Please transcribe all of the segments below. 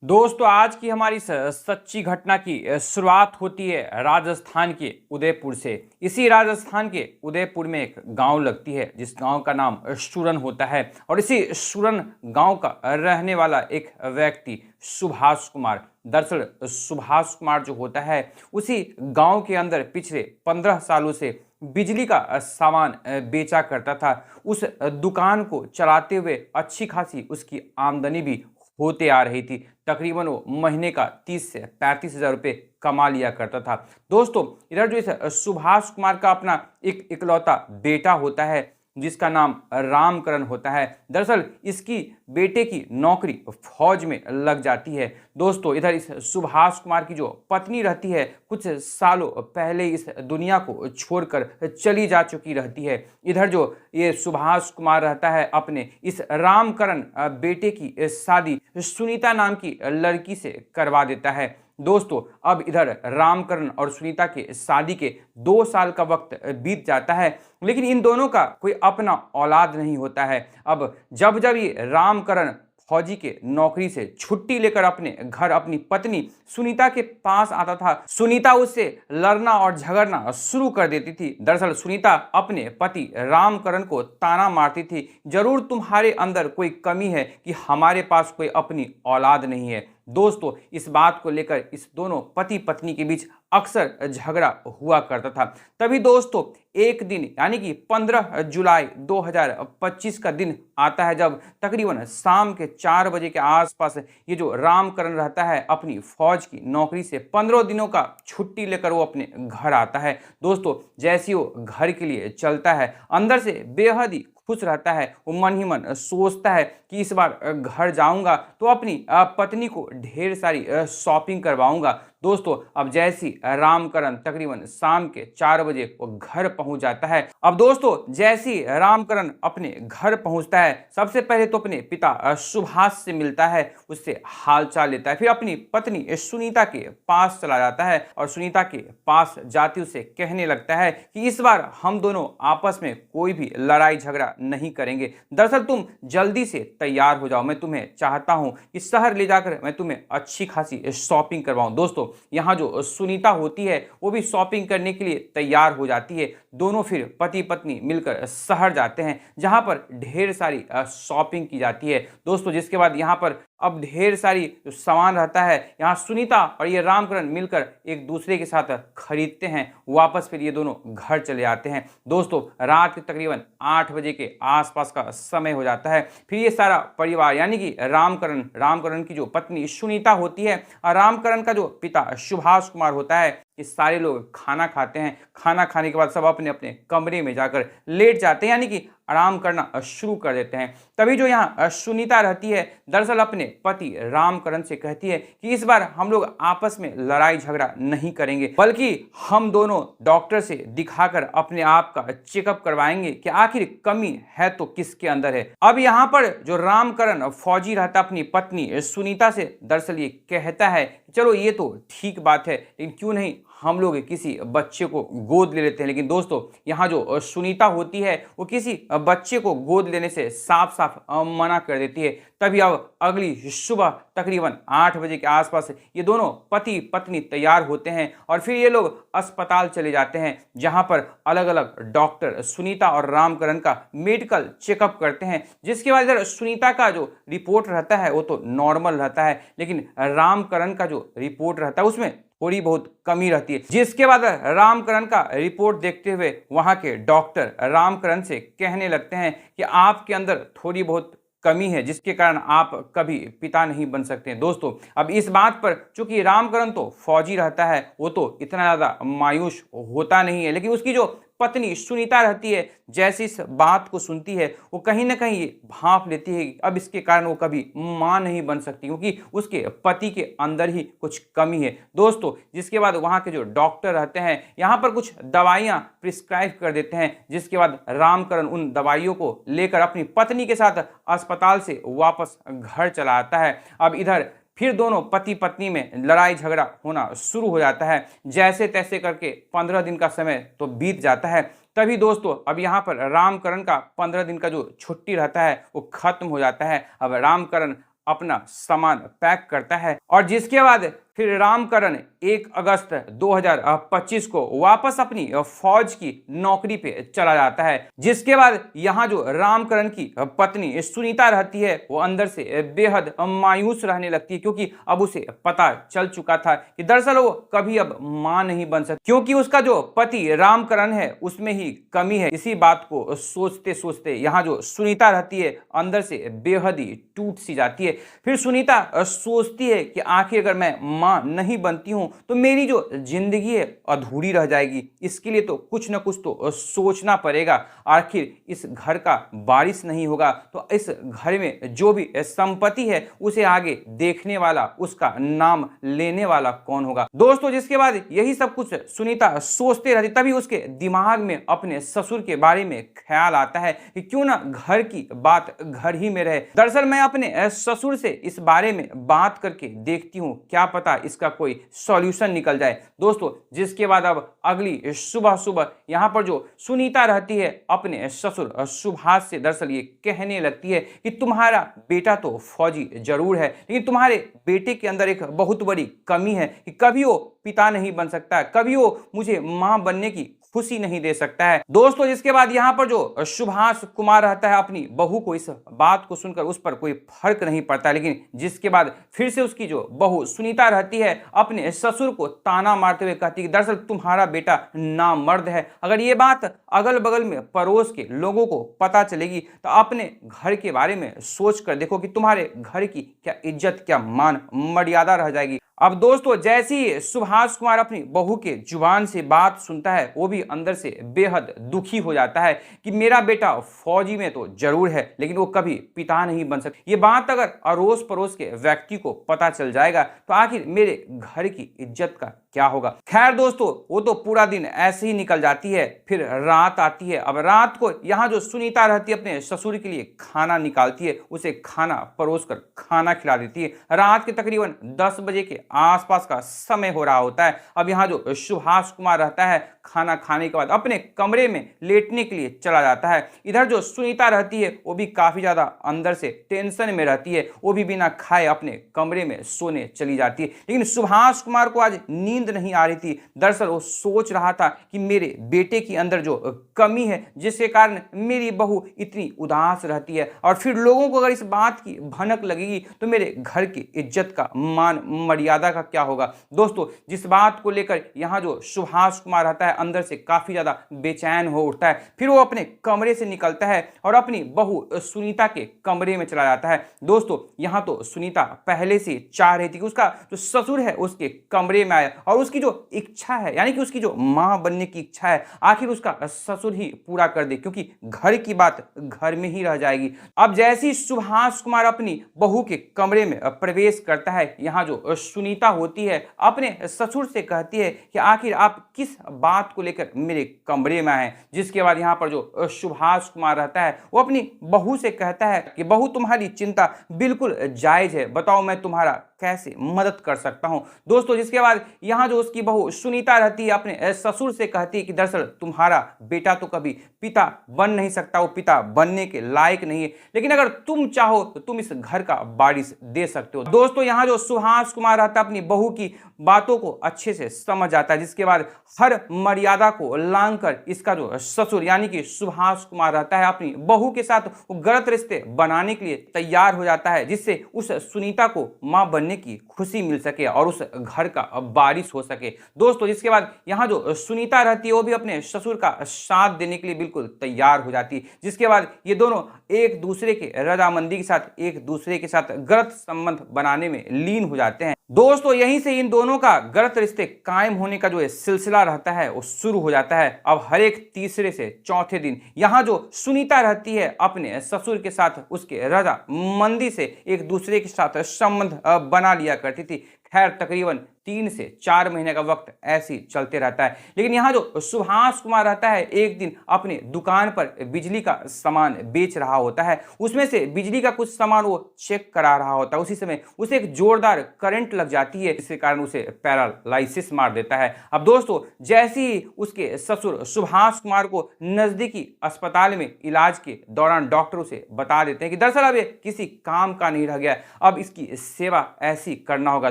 दोस्तों आज की हमारी इस सच्ची घटना की शुरुआत होती है राजस्थान के उदयपुर से। इसी राजस्थान के उदयपुर में एक गांव लगती है जिस गांव का नाम सूरन होता है और इसी सूरन गांव का रहने वाला एक व्यक्ति सुभाष कुमार। दरअसल सुभाष कुमार जो होता है उसी गांव के अंदर पिछले 15 सालों से बिजली का सामान बेचा करता था। उस दुकान को चलाते हुए अच्छी खासी उसकी आमदनी भी होते आ रही थी। तकरीबन वो महीने का 30 से 35 हज़ार रुपये कमा लिया करता था। दोस्तों इधर जो इस सुभाष कुमार का अपना एक इकलौता बेटा होता है जिसका नाम रामकरण होता है। दरअसल इसकी बेटे की नौकरी फौज में लग जाती है। दोस्तों इधर इस सुभाष कुमार की जो पत्नी रहती है कुछ सालों पहले इस दुनिया को छोड़कर चली जा चुकी रहती है। इधर जो ये सुभाष कुमार रहता है अपने इस रामकरण बेटे की शादी सुनीता नाम की लड़की से करवा देता है। दोस्तों अब इधर रामकरण और सुनीता के शादी के 2 साल का वक्त बीत जाता है, लेकिन इन दोनों का कोई अपना औलाद नहीं होता है। अब जब जब ये रामकरण फौजी के नौकरी से छुट्टी लेकर अपने घर अपनी पत्नी सुनीता के पास आता था, सुनीता उससे लड़ना और झगड़ना शुरू कर देती थी। दरअसल सुनीता अपने पति रामकरण को ताना मारती थी, जरूर तुम्हारे अंदर कोई कमी है कि हमारे पास कोई अपनी औलाद नहीं है। दोस्तों इस बात को लेकर इस दोनों पति पत्नी के बीच अक्सर झगड़ा हुआ करता था। तभी दोस्तों एक दिन यानी कि 15 जुलाई 2025 का दिन आता है जब तकरीबन शाम के 4 बजे के आसपास ये जो रामकरण रहता है अपनी फौज की नौकरी से 15 दिनों का छुट्टी लेकर वो अपने घर आता है। दोस्तों जैसे वो घर के लिए चलता है अंदर से बेहद ही खुश रहता है। वो मन ही मन सोचता है कि इस बार घर जाऊंगा तो अपनी पत्नी को ढेर सारी शॉपिंग करवाऊंगा। दोस्तों अब जैसी रामकरण तकरीबन शाम के 4 बजे वो घर पहुंच जाता है। अब दोस्तों जैसी रामकरण अपने घर पहुंचता है सबसे पहले तो अपने पिता सुभाष से मिलता है, उससे हालचाल लेता है, फिर अपनी पत्नी सुनीता के पास चला जाता है और सुनीता के पास जाते उसे कहने लगता है कि इस बार हम दोनों आपस में कोई भी लड़ाई झगड़ा नहीं करेंगे। दरअसल तुम जल्दी से तैयार हो जाओ, मैं तुम्हें चाहता हूं कि शहर ले जाकर मैं तुम्हें अच्छी खासी शॉपिंग करवाऊं। दोस्तों यहाँ जो सुनीता होती है वो भी शॉपिंग करने के लिए तैयार हो जाती है। दोनों फिर पति पत्नी मिलकर शहर जाते हैं जहां पर ढेर सारी शॉपिंग की जाती है। दोस्तों जिसके बाद यहाँ पर अब ढेर सारी जो सामान रहता है यहाँ सुनीता और ये रामकरण मिलकर एक दूसरे के साथ खरीदते हैं। वापस फिर ये दोनों घर चले आते हैं। दोस्तों रात के तकरीबन 8 बजे के आसपास का समय हो जाता है। फिर ये सारा परिवार यानी कि रामकरण की जो पत्नी सुनीता होती है और रामकरण का जो पिता सुभाष कुमार होता है, ये सारे लोग खाना खाते हैं। खाना खाने के बाद सब अपने अपने कमरे में जाकर लेट जाते हैं यानी कि आराम करना शुरू कर देते हैं। तभी जो यहाँ सुनीता रहती है दरअसल अपने पति रामकरण से कहती है कि इस बार हम लोग आपस में लड़ाई झगड़ा नहीं करेंगे, बल्कि हम दोनों डॉक्टर से दिखाकर अपने आप का चेकअप करवाएंगे कि आखिर कमी है तो किसके अंदर है। अब यहाँ पर जो रामकरण फौजी रहता अपनी पत्नी सुनीता से दरअसल ये कहता है चलो ये तो ठीक बात है, लेकिन क्यों नहीं हम लोग किसी बच्चे को गोद ले लेते हैं। लेकिन दोस्तों यहाँ जो सुनीता होती है वो किसी बच्चे को गोद लेने से साफ साफ मना कर देती है। तभी अब अगली सुबह तकरीबन 8 बजे के आसपास ये दोनों पति पत्नी तैयार होते हैं और फिर ये लोग अस्पताल चले जाते हैं जहां पर अलग अलग डॉक्टर सुनीता और रामकरण का मेडिकल चेकअप करते हैं। जिसके बाद इधर सुनीता का जो रिपोर्ट रहता है वो तो नॉर्मल रहता है, लेकिन रामकरण का जो रिपोर्ट रहता है उसमें थोड़ी बहुत कमी रहती है। जिसके बाद रामकरण का रिपोर्ट देखते हुए वहां के डॉक्टर रामकरण से कहने लगते हैं कि आपके अंदर थोड़ी बहुत कमी है जिसके कारण आप कभी पिता नहीं बन सकते हैं। दोस्तों अब इस बात पर चूंकि रामकरण तो फौजी रहता है वो तो इतना ज़्यादा मायूस होता नहीं है, लेकिन उसकी जो पत्नी सुनीता रहती है जैसे इस बात को सुनती है वो कहीं ना कहीं भांप लेती है कि अब इसके कारण वो कभी मां नहीं बन सकती क्योंकि उसके पति के अंदर ही कुछ कमी है। दोस्तों जिसके बाद वहां के जो डॉक्टर रहते हैं यहाँ पर कुछ दवाइयां प्रिस्क्राइब कर देते हैं। जिसके बाद रामकरण उन दवाइयों को लेकर अपनी पत्नी के साथ अस्पताल से वापस घर चला आता है। अब इधर फिर दोनों पति पत्नी में लड़ाई झगड़ा होना शुरू हो जाता है। जैसे तैसे करके 15 दिन का समय तो बीत जाता है। तभी दोस्तों अब यहाँ पर रामकरण का 15 दिन का जो छुट्टी रहता है वो खत्म हो जाता है। अब रामकरण अपना सामान पैक करता है और जिसके बाद फिर रामकरण 1 अगस्त 2025 को वापस अपनी फौज की नौकरी पे चला जाता है। जिसके बाद यहाँ जो रामकरण की पत्नी सुनीता रहती है वो अंदर से बेहद मायूस रहने लगती है, क्योंकि अब उसे पता चल चुका था कि दरअसल वो कभी अब मां नहीं बन सकती, क्योंकि उसका जो पति रामकरण है उसमें ही कमी है। इसी बात को सोचते सोचते यहाँ जो सुनीता रहती है अंदर से बेहद ही टूट सी जाती है। फिर सुनीता सोचती है कि आखिर अगर मैं मां नहीं बनती हूं तो मेरी जो जिंदगी है अधूरी रह जाएगी। इसके लिए तो कुछ ना कुछ तो सोचना पड़ेगा। आखिर इस घर का वारिस नहीं होगा तो इस घर में जो भी संपत्ति है उसे आगे देखने वाला, उसका नाम लेने वाला कौन होगा। दोस्तों जिसके बाद यही सब कुछ सुनीता सोचते रहती, तभी उसके दिमाग में अपने ससुर के बारे में ख्याल आता है कि क्यों ना घर की बात घर ही में रहे। दरअसल मैं अपने ससुर से इस बारे में बात करके देखती हूँ, क्या पता इसका कोई सॉल्यूशन निकल जाए। दोस्तों जिसके बाद अब अगली सुबह सुबह यहाँ पर जो सुनीता रहती है अपने ससुर सुभाष से दरअसल ये कहने लगती है कि तुम्हारा बेटा तो फौजी जरूर है, लेकिन तुम्हारे बेटे के अंदर एक बहुत बड़ी कमी है कि कभी वो पिता नहीं बन सकता, कभी वो मुझे मां बनने की खुशी नहीं दे सकता है। दोस्तों जिसके बाद यहाँ पर जो सुभाष कुमार रहता है अपनी बहू को इस बात को सुनकर उस पर कोई फर्क नहीं पड़ता, लेकिन जिसके बाद फिर से उसकी जो बहू सुनीता रहती है अपने ससुर को ताना मारते हुए कहती है कि दरअसल तुम्हारा बेटा नामर्द है। अगर ये बात अगल बगल में पड़ोस के लोगों को पता चलेगी तो अपने घर के बारे में सोच कर देखो कि तुम्हारे घर की क्या इज्जत, क्या मान मर्यादा रह जाएगी। अब दोस्तों जैसे ही सुभाष कुमार अपनी बहू के जुबान से बात सुनता है वो भी अंदर से बेहद दुखी हो जाता है कि मेरा बेटा फौजी में तो जरूर है लेकिन वो कभी पिता नहीं बन सकता। ये बात अगर अड़ोस पड़ोस के व्यक्ति को पता चल जाएगा तो आखिर मेरे घर की इज्जत का क्या होगा। खैर दोस्तों वो तो पूरा दिन ऐसे ही निकल जाती है। फिर रात आती है। अब रात को यहाँ जो सुनीता रहती है अपने ससुर के लिए खाना निकालती है, उसे खाना परोस कर खाना खिला देती है। रात के तकरीबन 10 बजे के आसपास का समय हो रहा होता है। अब यहाँ जो सुभाष कुमार रहता है खाना खाने के बाद अपने कमरे में लेटने के लिए चला जाता है। इधर जो सुनीता रहती है वो भी काफी ज्यादा अंदर से टेंशन में रहती है, वो भी बिना खाए अपने कमरे में सोने चली जाती है। लेकिन सुभाष कुमार को आज नींद नहीं आ रही थी। दरअसल वो सोच रहा था कि मेरे बेटे के अंदर जो कमी है जिसके कारण मेरी बहू इतनी उदास रहती है और फिर लोगों को अगर इस बात की भनक लगेगी तो मेरे घर की इज्जत का, मान मर्यादा का क्या होगा। दोस्तों जिस बात को लेकर यहाँ जो सुभाष कुमार रहता है अंदर से काफी ज्यादा बेचैन हो उठता है। फिर वो अपने कमरे से निकलता है और अपनी बहू सुनीता के कमरे में चला जाता है। दोस्तों यहाँ तो सुनीता पहले से चाह रही थी कि उसका जो ससुर है उसके कमरे में आए और उसकी जो इच्छा है यानी कि उसकी जो मां बनने की इच्छा है आखिर उसका ससुर ही पूरा कर दे, क्योंकि घर की बात घर में ही रह जाएगी। अब जैसे ही सुभाष कुमार अपनी बहू के कमरे में प्रवेश करता है, यहाँ जो सुनीता होती है अपने ससुर से कहती है कि आखिर आप किस बात को लेकर मेरे कमरे में आए। जिसके बाद यहाँ पर जो सुभाष कुमार रहता है वो अपनी बहू से कहता है कि बहू तुम्हारी चिंता बिल्कुल जायज है, बताओ मैं तुम्हारा कैसे मदद कर सकता हूं। दोस्तों जिसके बाद यहाँ जो उसकी बहू सुनीता रहती है अपने ससुर से कहती है कि दरअसल तुम्हारा बेटा तो कभी पिता बन नहीं सकता, वो पिता बनने के लायक नहीं है, लेकिन अगर तुम चाहो तो तुम इस घर का वारिस दे सकते हो। दोस्तों यहाँ जो सुभाष कुमार रहता है अपनी बहू की बातों को अच्छे से समझ आता है। जिसके बाद हर मर्यादा को लांघ कर इसका जो ससुर यानी कि सुभाष कुमार रहता है अपनी बहू के साथ वो गलत रिश्ते बनाने के लिए तैयार हो जाता है, जिससे उस सुनीता को मां बनने की खुशी मिल सके और उस घर का वारिस हो सके। दोस्तों जिसके बाद यहाँ जो सुनीता रहती है वो भी अपने ससुर का साथ देने के लिए बिल्कुल तैयार हो जाती है। जिसके बाद ये दोनों एक दूसरे के रजामंदी के साथ एक दूसरे के साथ गलत संबंध बनाने में लीन हो जाते हैं। दोस्तों यहीं से इन दोनों का गलत रिश्ते कायम होने का जो सिलसिला रहता है वो शुरू हो जाता है। अब हर एक तीसरे से चौथे दिन यहाँ जो सुनीता रहती है अपने ससुर के साथ उसके रजामंदी से एक दूसरे के साथ संबंध बना लिया करती थी। खैर तकरीबन 3 से 4 महीने का वक्त ऐसे ही चलते रहता है। लेकिन यहाँ जो सुभाष कुमार रहता है, एक दिन अपने दुकान पर बिजली का सामान बेच रहा होता है, उसमें से बिजली का कुछ सामान वो चेक करा रहा होता है। उसी समय उसे एक जोरदार करंट लग जाती है, जिसके कारण उसे पैरालाइसिस मार देता है। अब दोस्तों जैसे ही उसके ससुर सुभाष कुमार को नजदीकी अस्पताल में इलाज के दौरान डॉक्टर उसे बता देते हैं कि दरअसल अब ये किसी काम का नहीं रह गया, अब इसकी सेवा ऐसी करना होगा।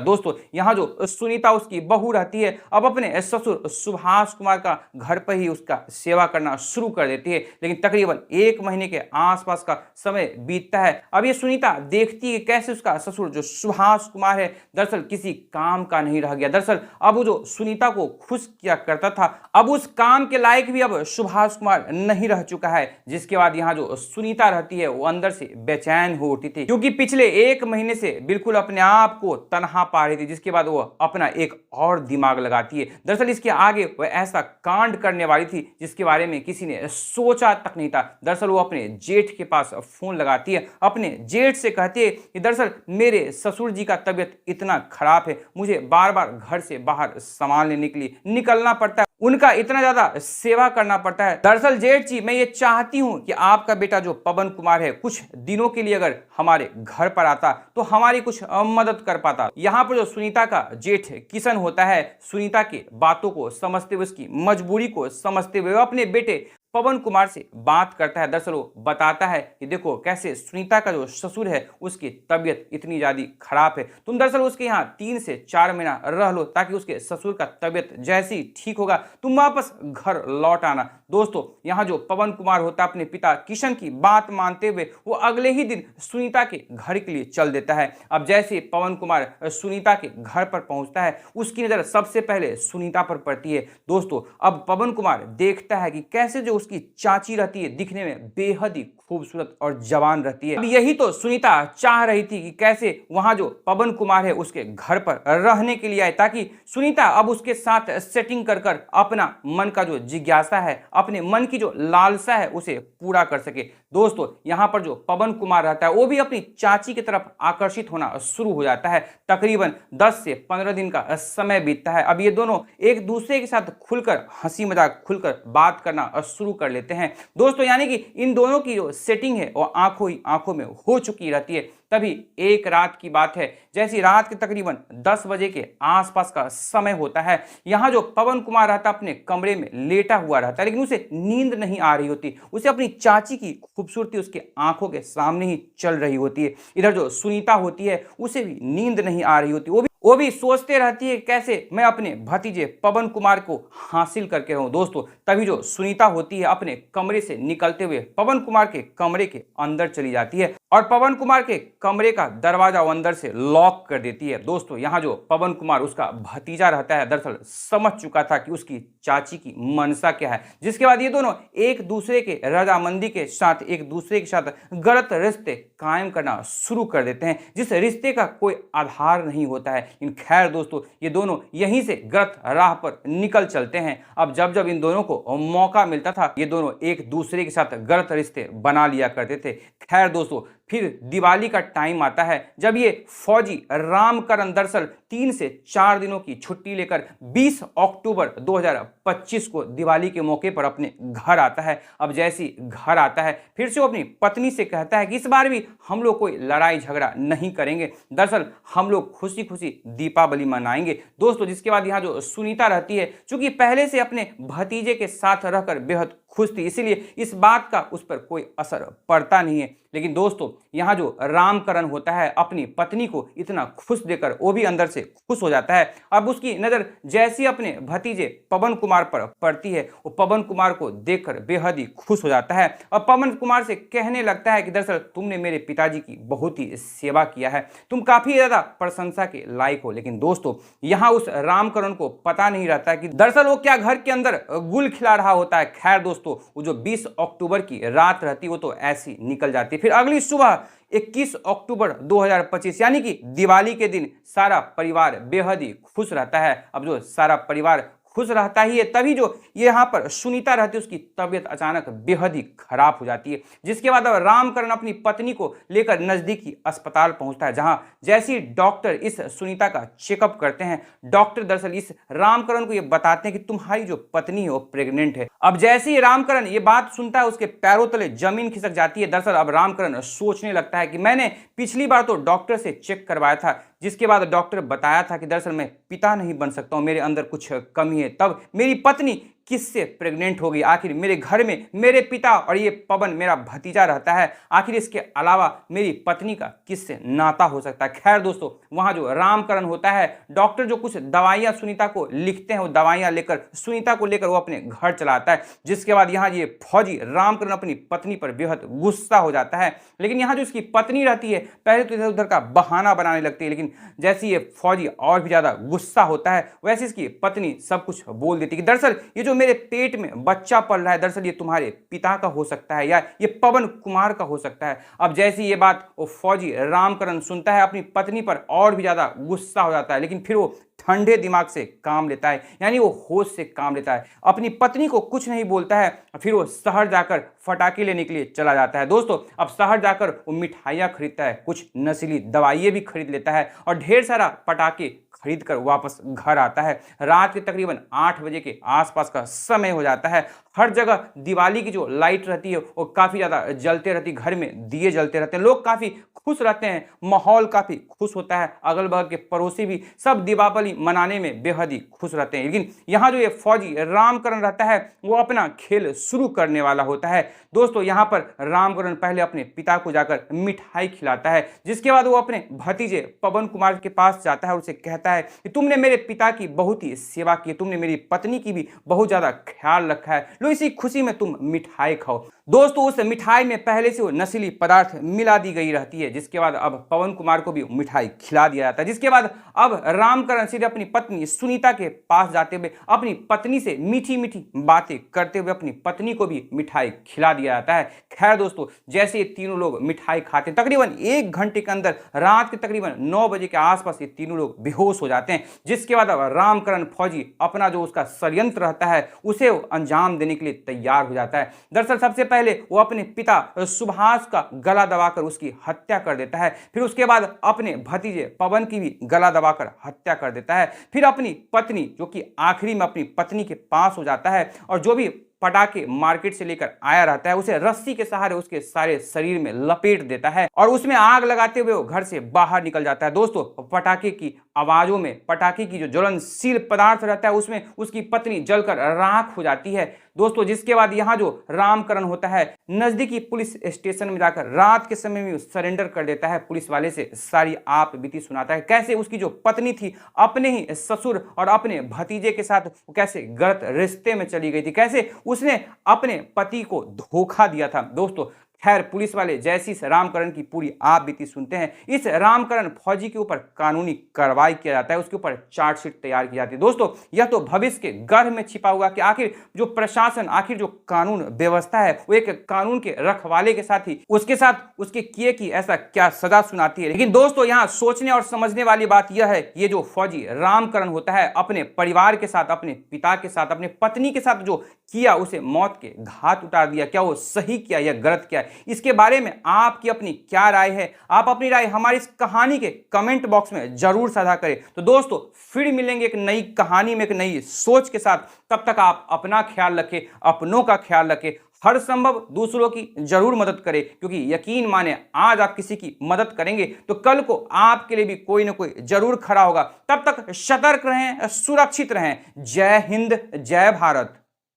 दोस्तों यहाँ जो सुनीता उसकी बहू रहती है, अब अपने ससुर सुभाष कुमार का घर पर ही उसका सेवा करना शुरू कर देती है। लेकिन तकरीबन 1 महीने के आसपास का समय बीतता है। अब ये सुनीता देखती है कैसे उसका ससुर जो सुभाष कुमार है दरअसल किसी काम का नहीं रह गया। दरअसल अब वो जो सुनीता को खुश किया करता था, अब उस काम के लायक भी अब सुभाष कुमार नहीं रह चुका है। जिसके बाद यहाँ जो सुनीता रहती है वो अंदर से बेचैन हो उठी थी, क्योंकि पिछले 1 महीने से बिल्कुल अपने आप को तनहा पा रही थी। जिसके बाद वो अपना एक और दिमाग लगाती है। दरअसल इसके आगे वह ऐसा कांड करने वाली थी जिसके बारे में किसी ने सोचा तक नहीं था। दरअसल वो अपने जेठ के पास फोन लगाती है, अपने जेठ से कहती है कि दरअसल मेरे ससुर जी का तबीयत इतना खराब है, मुझे बार बार घर से बाहर सामान लेने के लिए निकलना पड़ता है, उनका इतना ज्यादा सेवा करना पड़ता है। दरअसल जेठ जी, मैं ये चाहती हूं कि आपका बेटा जो पवन कुमार है कुछ दिनों के लिए अगर हमारे घर पर आता तो हमारी कुछ मदद कर पाता। यहाँ पर जो सुनीता का जेठ किशन होता है, सुनीता की बातों को समझते हुए, उसकी मजबूरी को समझते हुए अपने बेटे पवन कुमार से बात करता है। दरअसल वो बताता है कि देखो कैसे सुनीता का जो ससुर है उसकी तबीयत इतनी ज्यादा खराब है, तुम दरअसल उसके यहाँ 3 से 4 महीना रह लो, ताकि उसके ससुर का तबीयत जैसे ही ठीक होगा तुम वापस घर लौट आना। दोस्तों यहाँ जो पवन कुमार होता है अपने पिता किशन की बात मानते हुए वो अगले ही दिन सुनीता के घर के लिए चल देता है। अब जैसे पवन कुमार सुनीता के घर पर पहुंचता है, उसकी नजर सबसे पहले सुनीता पर पड़ती है। दोस्तों अब पवन कुमार देखता है कि कैसे जो उसकी चाची रहती है दिखने में बेहद ही खूबसूरत और जवान रहती है। अब यही तो सुनीता चाह रही थी कि कैसे वहां जो पवन कुमार है उसके घर पर रहने के लिए आए, ताकि सुनीता अब उसके साथ सेटिंग कर कर अपना मन का जो जिज्ञासा है, अपने मन की जो लालसा है उसे पूरा कर सके। दोस्तों यहाँ पर जो पवन कुमार रहता है वो भी अपनी चाची की तरफ आकर्षित होना शुरू हो जाता है। तकरीबन 10 से 15 दिन का समय बीतता है। अब ये दोनों एक दूसरे के साथ खुलकर हंसी मजाक खुलकर बात करना शुरू कर लेते हैं। दोस्तों यानी कि इन दोनों की जो सेटिंग है वो आंखों ही आंखों में हो चुकी रहती है। तभी एक रात की बात है, जैसी रात के तकरीबन 10 बजे के आसपास का समय होता है, यहाँ जो पवन कुमार रहता अपने कमरे में लेटा हुआ रहता है, लेकिन उसे नींद नहीं आ रही होती। उसे अपनी चाची की खूबसूरती उसके आंखों के सामने ही चल रही होती है। इधर जो सुनीता होती है उसे भी नींद नहीं आ रही होती, वो भी सोचते रहती है कैसे मैं अपने भतीजे पवन कुमार को हासिल करके रहूं। दोस्तों तभी जो सुनीता होती है अपने कमरे से निकलते हुए पवन कुमार के कमरे के अंदर चली जाती है और पवन कुमार के कमरे का दरवाजा अंदर से लॉक कर देती है। दोस्तों यहाँ जो पवन कुमार उसका भतीजा रहता है दरअसल समझ चुका था कि उसकी चाची की मनसा क्या है। जिसके बाद ये दोनों एक दूसरे के रजामंदी के साथ एक दूसरे के साथ गलत रिश्ते कायम करना शुरू कर देते हैं, जिस रिश्ते का कोई आधार नहीं होता है। इन खैर दोस्तों ये दोनों यहीं से गलत राह पर निकल चलते हैं। अब जब जब इन दोनों को मौका मिलता था ये दोनों एक दूसरे के साथ गलत रिश्ते बना लिया करते थे। खैर दोस्तों फिर दिवाली का टाइम आता है, जब ये फौजी रामकरण दरअसल 3 से 4 दिनों की छुट्टी लेकर 20 अक्टूबर 2025 को दिवाली के मौके पर अपने घर आता है। अब जैसे घर आता है फिर से वो अपनी पत्नी से कहता है कि इस बार भी हम लोग कोई लड़ाई झगड़ा नहीं करेंगे, दरअसल हम लोग खुशी खुशी दीपावली मनाएंगे। दोस्तों जिसके बाद यहाँ जो सुनीता रहती है, चूंकि पहले से अपने भतीजे के साथ रहकर बेहद खुश थी, इसीलिए इस बात का उस पर कोई असर पड़ता नहीं है। लेकिन दोस्तों यहाँ जो रामकरण होता है अपनी पत्नी को इतना खुश देकर वो भी अंदर से खुश हो जाता है। अब उसकी नजर जैसी अपने भतीजे पवन कुमार पर पड़ती है वो पवन कुमार को देखकर बेहद ही खुश हो जाता है और पवन कुमार से कहने लगता है कि दरअसल तुमने मेरे पिताजी की बहुत ही सेवा किया है, तुम काफी ज्यादा प्रशंसा के लायक हो। लेकिन दोस्तों यहाँ उस रामकरण को पता नहीं रहता है कि दरअसल वो क्या घर के अंदर गुल खिला रहा होता है। खैर दोस्तों वो जो 20 अक्टूबर की रात रहती वो तो ऐसी निकल जाती। फिर अगली सुबह 21 अक्टूबर 2025 यानी कि दिवाली के दिन सारा परिवार बेहद ही खुश रहता है। अब जो सारा परिवार खुश रहता ही है, तभी जो यहाँ पर सुनीता रहती है उसकी तबीयत अचानक बेहद ही खराब हो जाती है। जिसके बाद अब रामकरण अपनी पत्नी को लेकर नजदीकी अस्पताल पहुंचता है, जहां जैसे डॉक्टर इस सुनीता का चेकअप करते हैं, डॉक्टर दरअसल इस रामकरण को ये बताते हैं कि तुम्हारी जो पत्नी है वो प्रेग्नेंट है। अब जैसे ही रामकरण ये बात सुनता है उसके पैरों तले जमीन खिसक जाती है। दरअसल अब रामकरण सोचने लगता है कि मैंने पिछली बार तो डॉक्टर से चेक करवाया था, जिसके बाद डॉक्टर बताया था कि दरअसल मैं पिता नहीं बन सकता हूं, मेरे अंदर कुछ कमी है। तब मेरी पत्नी किससे प्रेग्नेंट हो गई? आखिर मेरे घर में मेरे पिता और ये पवन मेरा भतीजा रहता है, आखिर इसके अलावा मेरी पत्नी का किससे नाता हो सकता है? खैर दोस्तों, वहां जो रामकरण होता है, डॉक्टर जो कुछ दवाइयां सुनीता को लिखते हैं वो दवाइयां लेकर सुनीता को लेकर वो अपने घर चला आता है। जिसके बाद यहाँ ये फौजी रामकरण अपनी पत्नी पर बेहद गुस्सा हो जाता है, लेकिन यहाँ जो उसकी पत्नी रहती है पहले तो इधर उधर का बहाना बनाने लगती है, लेकिन जैसे ये फौजी और भी ज्यादा गुस्सा होता है वैसे इसकी पत्नी सब कुछ बोल देती है कि दरअसल ये जो मेरे पेट में बच्चा पल रहा है दरअसल ये तुम्हारे पिता का हो सकता है या ये पवन कुमार का हो सकता है। अब जैसी ये बात वो फौजी रामकरण सुनता है अपनी पत्नी पर और भी ज्यादा गुस्सा हो जाता है, लेकिन फिर वो ठंडे दिमाग से काम लेता है, यानी वो होश से काम लेता है, अपनी पत्नी को कुछ नहीं बोलता है। फिर वो शहर जाकर फटाके लेने के लिए चला जाता है। दोस्तों, अब शहर जाकर वो मिठाइयाँ खरीदता है, कुछ नशीली दवाइयाँ भी खरीद लेता है और ढेर सारा पटाखे खरीद कर वापस घर आता है। रात के तकरीबन 8 बजे के आसपास का समय हो जाता है। हर जगह दिवाली की जो लाइट रहती है वो काफी ज्यादा जलते रहती है, घर में दिए जलते रहते हैं, लोग काफी खुश रहते हैं, माहौल काफी खुश होता है, अगल बगल के पड़ोसी भी सब दीपावली मनाने में बेहद ही खुश रहते हैं। लेकिन यहाँ जो ये फौजी रामकरण रहता है वो अपना खेल शुरू करने वाला होता है। दोस्तों, यहाँ पर रामकरण पहले अपने पिता को जाकर मिठाई खिलाता है, जिसके बाद वो अपने भतीजे पवन कुमार के पास जाता है और उसे कहता है कि तुमने मेरे पिता की बहुत ही सेवा की, तुमने मेरी पत्नी की भी बहुत ज्यादा ख्याल रखा है, लो इसी खुशी में तुम मिठाई खाओ। दोस्तों, उस मिठाई में पहले से वो नशीली पदार्थ मिला दी गई रहती है। जिसके बाद अब पवन कुमार को भी मिठाई खिला दिया जाता है। जिसके बाद अब रामकरण सीधे अपनी पत्नी सुनीता के पास जाते हुए अपनी पत्नी से मीठी मीठी बातें करते हुए अपनी पत्नी को भी मिठाई खिला दिया जाता है। खैर दोस्तों, जैसे ये तीनों लोग मिठाई खाते हैं तकरीबन 1 घंटे के अंदर रात के तकरीबन 9 बजे के आसपास ये तीनों लोग बेहोश हो जाते हैं। जिसके बाद अब रामकरण फौजी अपना जो उसका षड्यंत्र रहता है उसे अंजाम देने के लिए तैयार हो जाता है। दरअसल सबसे पहले वो अपने पिता सुभाष का गला दबाकर उसकी हत्या कर देता है, फिर उसके बाद अपने भतीजे पवन की भी गला दबाकर हत्या कर देता है, फिर अपनी पत्नी जो कि आखिरी में अपनी पत्नी के पास हो जाता है और जो भी पटाखे मार्केट से लेकर आया रहता है उसे रस्सी के सहारे उसके सारे शरीर में लपेट देता है और उसमें आग लगाते हुए वो घर से बाहर निकल जाता है। दोस्तों, पटाखे की आवाजों में पटाखे की जो ज्वलनशील पदार्थ रहता है उसमें उसकी पत्नी जलकर राख हो जाती है। दोस्तों, जिसके बाद यहाँ जो रामकरण होता है नजदीकी पुलिस स्टेशन में जाकर रात के समय में सरेंडर कर देता है, पुलिस वाले से सारी आप बीती सुनाता है, कैसे उसकी जो पत्नी थी अपने ही ससुर और अपने भतीजे के साथ कैसे गलत रिश्ते में चली गई थी, कैसे उसने अपने पति को धोखा दिया था। दोस्तों, खैर पुलिस वाले जैसी इस रामकरण की पूरी आप बीती सुनते हैं, इस रामकरण फौजी के ऊपर कानूनी कार्रवाई किया जाता है, उसके ऊपर चार्जशीट तैयार की जाती है। दोस्तों, यह तो भविष्य के गर्भ में छिपा हुआ कि आखिर जो प्रशासन, आखिर जो कानून व्यवस्था है वो एक कानून के रखवाले के साथ ही उसके साथ उसके किए की ऐसा क्या सजा सुनाती है। लेकिन दोस्तों, यहाँ सोचने और समझने वाली बात यह है, ये जो फौजी रामकरण होता है अपने परिवार के साथ, अपने पिता के साथ, अपने पत्नी के साथ जो किया, उसे मौत के घाट उतार दिया, क्या वो सही किया या गलत किया? इसके बारे में आपकी अपनी क्या राय है? आप अपनी राय हमारी इस कहानी के कमेंट बॉक्स में जरूर साझा करें। तो दोस्तों, फिर मिलेंगे एक नई कहानी में एक नई सोच के साथ। तब तक आप अपना ख्याल रखें, अपनों का ख्याल रखें, हर संभव दूसरों की जरूर मदद करें, क्योंकि यकीन माने आज आप किसी की मदद करेंगे तो कल को आपके लिए भी कोई ना कोई जरूर खड़ा होगा। तब तक सतर्क रहें, सुरक्षित रहें। जय हिंद, जय भारत।